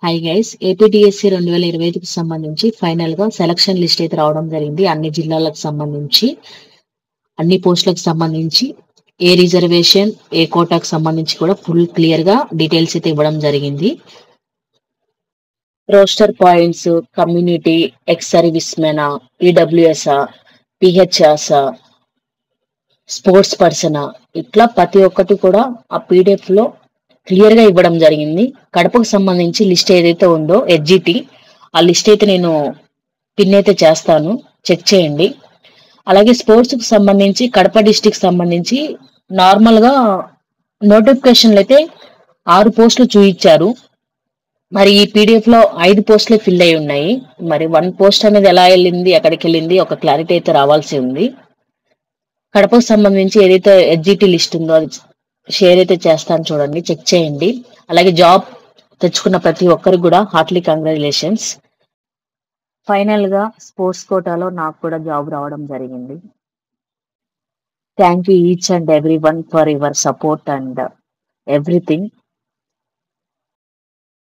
Hi guys, APDSC 2025కి సంబంధించి final గా selection list అయితే రావడం జరిగింది. అన్ని జిల్లాలకు సంబంధించి అన్ని పోస్టులకు సంబంధించి ఏ రిజర్వేషన్ ఏ కోటాకు సంబంధించి కూడా ఫుల్ క్లియర్ గా డీటెయిల్స్ అయితే ఇవ్వడం జరిగింది. Roster points, community, ex service మెనా, ఈడబ్ల్యూఎస్, పిహెచ్ఎస్, స్పోర్ట్స్ పర్సన్, ఇట్లా ప్రతి ఒక్కటి కూడా ఆ పీడిఎఫ్ లో క్లియర్ గా ఇవ్వడం జరిగింది. కడపకు సంబంధించి లిస్ట్ ఏదైతే ఉందో హెచ్జిటి, ఆ లిస్ట్ అయితే నేను పిన్ అయితే చేస్తాను, చెక్ చేయండి. అలాగే స్పోర్ట్స్ కు సంబంధించి కడప డిస్టిక్ సంబంధించి నార్మల్ గా నోటిఫికేషన్లు అయితే 6 పోస్టులు చూయించారు. మరి ఈ పీడిఎఫ్ లో 5 పోస్టులే ఫిల్ అయి ఉన్నాయి. మరి 1 పోస్ట్ అనేది ఎలా వెళ్ళింది, ఎక్కడికి వెళ్ళింది, ఒక క్లారిటీ అయితే రావాల్సి ఉంది. కడపకు సంబంధించి ఏదైతే హెచ్జిటి లిస్ట్ ఉందో అది షేర్ అయితే చేస్తాను, చూడండి, చెక్ చేయండి. అలాగే జాబ్ తెచ్చుకున్న ప్రతి ఒక్కరికి కూడా హార్ట్లీ కంగ్రాచులేషన్స్. ఫైనల్ గా స్పోర్ట్స్ కోటాలో నాకు కూడా జాబ్ రావడం జరిగింది. Thank you each and every one for your support and everything.